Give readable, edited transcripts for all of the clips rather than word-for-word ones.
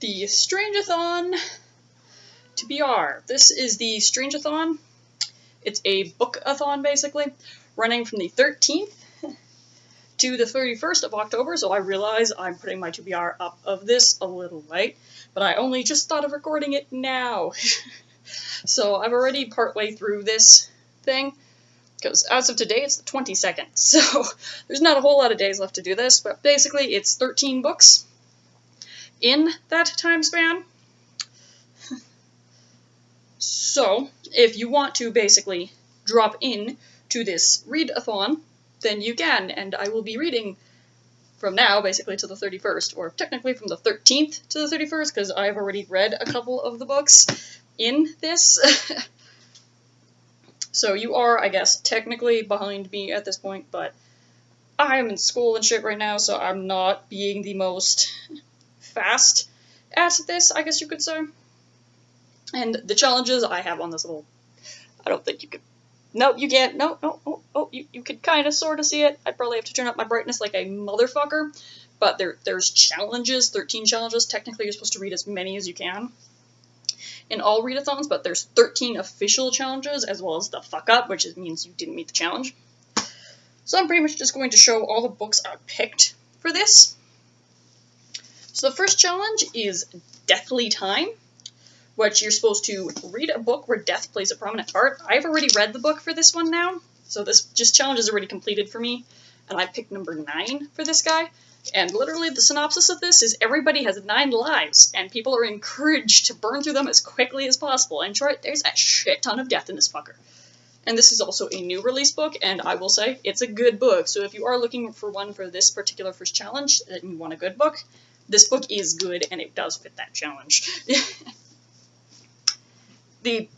the Strange-A-Thon TBR. This is the Strange-A-Thon. It's a book-a-thon, basically, running from the 13th to the 31st of October, so I realize I'm putting my TBR up of this a little late, but I only just thought of recording it now. So I'm already partway through this thing, because as of today it's the 22nd, so there's not a whole lot of days left to do this, but basically it's 13 books in that time span. So, if you want to basically drop in to this read-a-thon, then you can, and I will be reading from now, basically, to the 31st, or technically from the 13th to the 31st, because I've already read a couple of the books in this. So you are, I guess, technically behind me at this point, but I am in school and shit right now, so I'm not being the most fast at this, I guess you could say. And the challenges I have on this little... I don't think you could... No, you can't. No. You could kind of sort of see it. I probably have to turn up my brightness like a motherfucker. But there's challenges, 13 challenges. Technically, you're supposed to read as many as you can in all read-a-thons, but there's 13 official challenges, as well as the fuck-up, which means you didn't meet the challenge. So I'm pretty much just going to show all the books I picked for this. So the first challenge is Deathly Time, which you're supposed to read a book where death plays a prominent part. I've already read the book for this one now, so this challenge is already completed for me, and I picked number 9 for this guy. And literally the synopsis of this is everybody has 9 lives, and people are encouraged to burn through them as quickly as possible. In short, there's a shit ton of death in this fucker. And this is also a new release book, and I will say, it's a good book. So if you are looking for one for this particular first challenge, and you want a good book, this book is good, and it does fit that challenge. The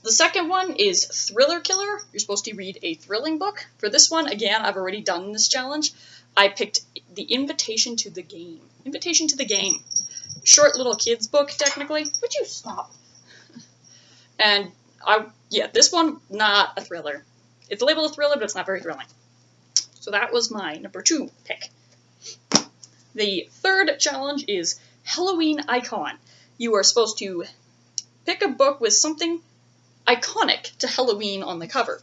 second one is Thriller Killer. You're supposed to read a thrilling book. For this one, again, I've already done this challenge. I picked The Invitation to the Game. Invitation to the Game. Short little kids book, technically. Would you stop? And, this one, not a thriller. It's labeled a thriller, but it's not very thrilling. So that was my number 2 pick. The third challenge is Halloween Icon. You are supposed to pick a book with something iconic to Halloween on the cover.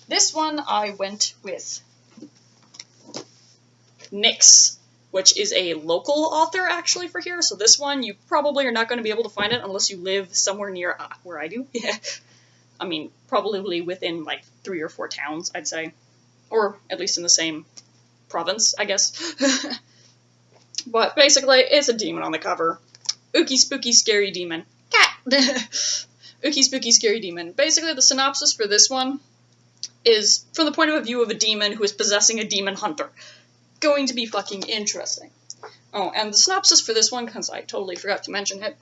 This one I went with Nyx, which is a local author actually for here, so this one you probably are not going to be able to find it unless you live somewhere near where I do. I mean, probably within like 3 or 4 towns, I'd say. Or at least in the same province, I guess. But basically, it's a demon on the cover. Ookie spooky scary demon. Ookie spooky scary demon. Basically, the synopsis for this one is from the point of view of a demon who is possessing a demon hunter. Going to be fucking interesting. Oh, and the synopsis for this one, because I totally forgot to mention it,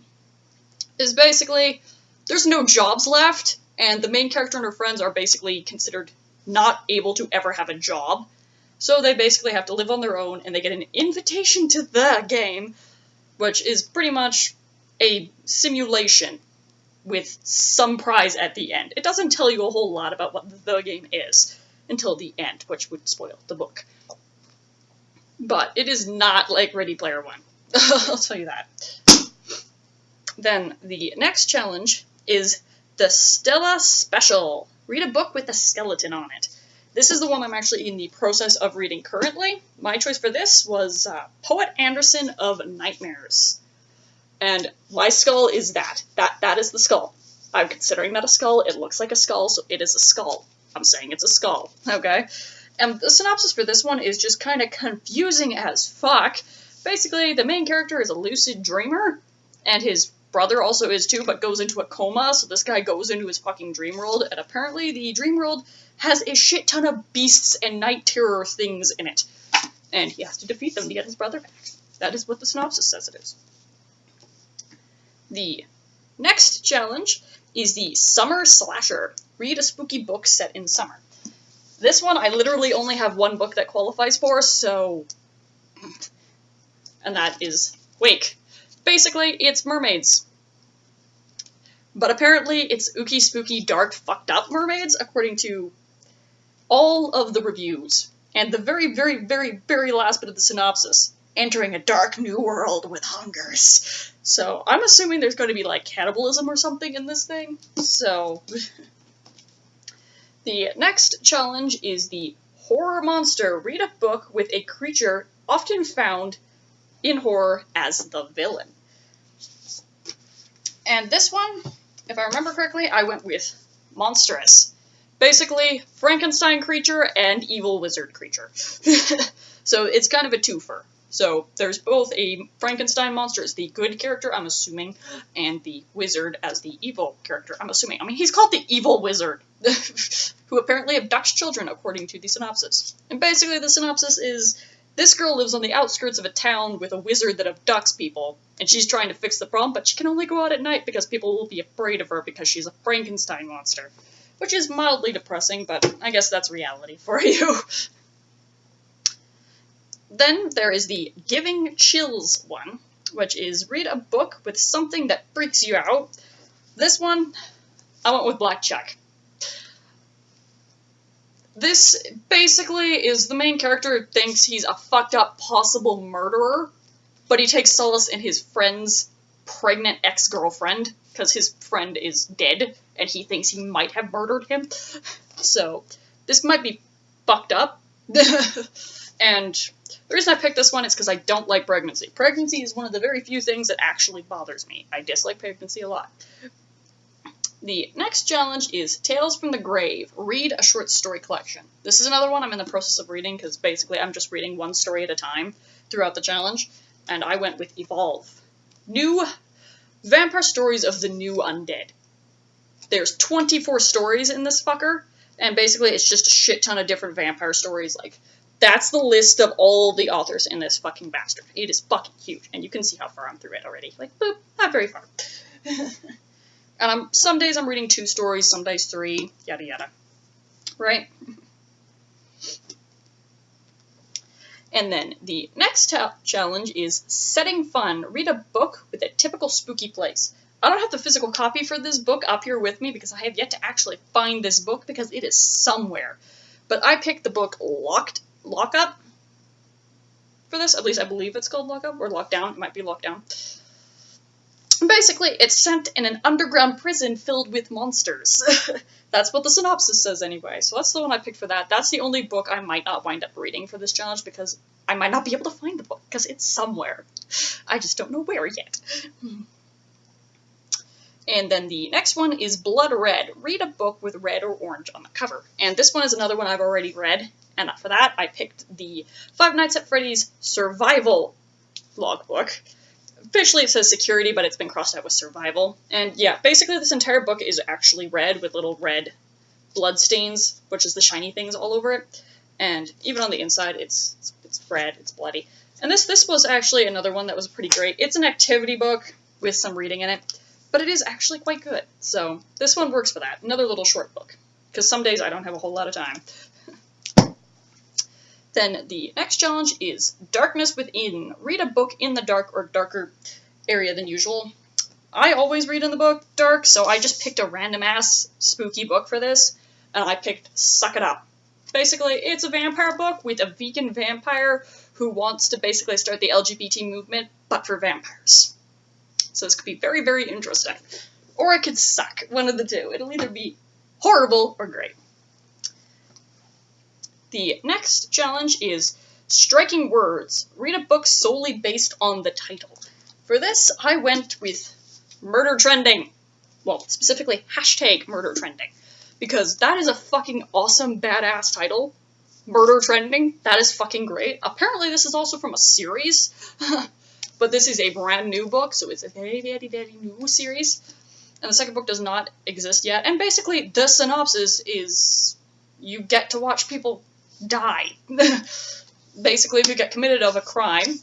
is basically, there's no jobs left, and the main character and her friends are basically considered not able to ever have a job. So they basically have to live on their own, and they get an invitation to the game, which is pretty much a simulation with some prize at the end. It doesn't tell you a whole lot about what the game is until the end, which would spoil the book. But it is not like Ready Player One. I'll tell you that. Then the next challenge is the Stella Special. Read a book with a skeleton on it. This is the one I'm actually in the process of reading currently. My choice for this was Poet Anderson of Nightmares. And my skull is that. That is the skull. I'm considering that a skull. It looks like a skull, so it is a skull. I'm saying it's a skull, okay? And the synopsis for this one is just kind of confusing as fuck. Basically, the main character is a lucid dreamer, and his brother also is too, but goes into a coma, so this guy goes into his fucking dream world, and apparently the dream world has a shit ton of beasts and night terror things in it. And he has to defeat them to get his brother back. That is what the synopsis says it is. The next challenge is the Summer Slasher. Read a spooky book set in summer. This one I literally only have one book that qualifies for, so... And that is Wake. Basically, it's mermaids. But apparently it's ooky spooky dark fucked up mermaids, according to all of the reviews. And the very, very, very, very last bit of the synopsis. Entering a dark new world with hungers. So I'm assuming there's going to be like cannibalism or something in this thing. So the next challenge is the horror monster. Read a book with a creature often found in horror as the villain. And this one, if I remember correctly, I went with Monstrous. Basically, Frankenstein creature and evil wizard creature. So it's kind of a twofer. So there's both a Frankenstein monster as the good character, I'm assuming, and the wizard as the evil character, I'm assuming. I mean, he's called the evil wizard, who apparently abducts children, according to the synopsis. And basically the synopsis is, this girl lives on the outskirts of a town with a wizard that abducts people, and she's trying to fix the problem, but she can only go out at night because people will be afraid of her because she's a Frankenstein monster. Which is mildly depressing, but I guess that's reality for you. Then there is the Giving Chills one, which is read a book with something that freaks you out. This one, I went with Blackjack. This basically is the main character thinks he's a fucked up possible murderer, but he takes solace in his friend's pregnant ex-girlfriend, because his friend is dead, and he thinks he might have murdered him. So, this might be fucked up. And the reason I picked this one is because I don't like pregnancy. Pregnancy is one of the very few things that actually bothers me. I dislike pregnancy a lot. The next challenge is Tales from the Grave. Read a short story collection. This is another one I'm in the process of reading, because basically I'm just reading one story at a time throughout the challenge, and I went with Evolve. New vampire stories of the new undead. There's 24 stories in this fucker, and basically it's just a shit ton of different vampire stories. Like, that's the list of all the authors in this fucking bastard. It is fucking huge, and you can see how far I'm through it already. Like, boop, not very far. And some days I'm reading 2 stories, some days 3, yada yada. Right? And then the next challenge is Setting Fun. Read a book with a typical spooky place. I don't have the physical copy for this book up here with me because I have yet to actually find this book because it is somewhere. But I picked the book Lockup for this. At least I believe it's called Lockup or Lockdown. It might be Lockdown. Basically, it's set in an underground prison filled with monsters. That's what the synopsis says anyway, so that's the one I picked for that. That's the only book I might not wind up reading for this challenge because I might not be able to find the book because it's somewhere. I just don't know where yet. And then the next one is Blood Red. Read a book with red or orange on the cover. And this one is another one I've already read, and for that I picked the Five Nights at Freddy's Survival logbook. Officially it says security, but it's been crossed out with survival. And yeah, basically this entire book is actually red with little red blood stains, which is the shiny things all over it. And even on the inside, it's red, it's bloody. And this was actually another one that was pretty great. It's an activity book with some reading in it, but it is actually quite good. So this one works for that. Another little short book, because some days I don't have a whole lot of time. Then the next challenge is Darkness Within. Read a book in the dark or darker area than usual. I always read in the book dark, so I just picked a random-ass spooky book for this, and I picked Suck It Up. Basically, it's a vampire book with a vegan vampire who wants to basically start the LGBT movement, but for vampires. So this could be very, very interesting. Or it could suck. One of the two. It'll either be horrible or great. The next challenge is Striking Words. Read a book solely based on the title. For this, I went with murdertrending. Well, specifically, #murdertrending. Because that is a fucking awesome, badass title. Murdertrending. That is fucking great. Apparently this is also from a series. But this is a brand new book, so it's a very, very, very new series. And the second book does not exist yet. And basically, the synopsis is you get to watch people die. Basically, if you get committed of a crime,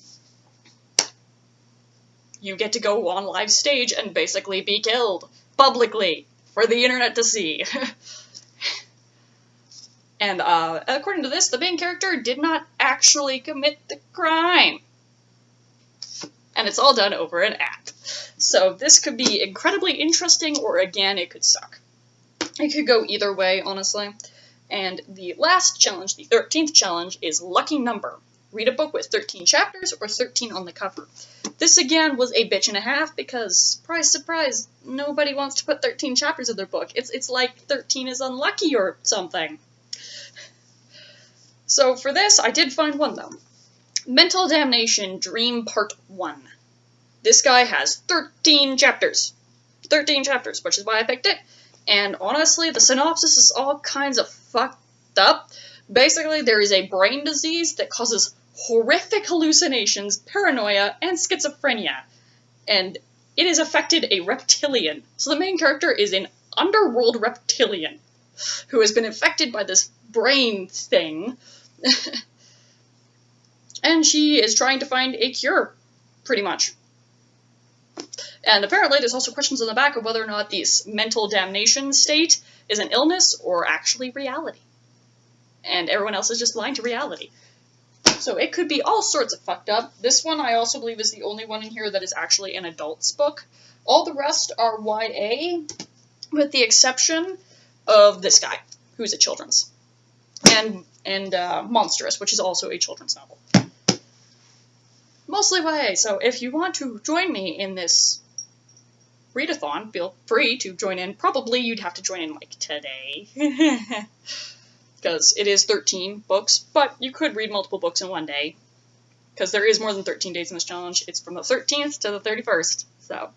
you get to go on live stage and basically be killed publicly for the internet to see. And according to this, the main character did not actually commit the crime. And it's all done over an app. So this could be incredibly interesting, or again, it could suck. It could go either way, honestly. And the last challenge, the 13th challenge, is Lucky Number. read a book with 13 chapters or 13 on the cover. This again was a bitch and a half because, surprise, surprise, nobody wants to put 13 chapters in their book. It's like 13 is unlucky or something. So for this, I did find one though. Mental Damnation Dream Part 1. This guy has 13 chapters. 13 chapters, which is why I picked it. And honestly, the synopsis is all kinds of fucked up. Basically, there is a brain disease that causes horrific hallucinations, paranoia, and schizophrenia. And it has affected a reptilian. So the main character is an underworld reptilian who has been infected by this brain thing. And she is trying to find a cure, pretty much. And apparently there's also questions on the back of whether or not this mental damnation state is an illness or actually reality. And everyone else is just blind to reality. So it could be all sorts of fucked up. This one I also believe is the only one in here that is actually an adult's book. All the rest are YA, with the exception of this guy, who's a children's. And Monstrous, which is also a children's novel. Mostly YA, so if you want to join me in this read-a-thon, feel free to join in. Probably you'd have to join in, like, today. Because it is 13 books, but you could read multiple books in one day. Because there is more than 13 days in this challenge. It's from the 13th to the 31st, so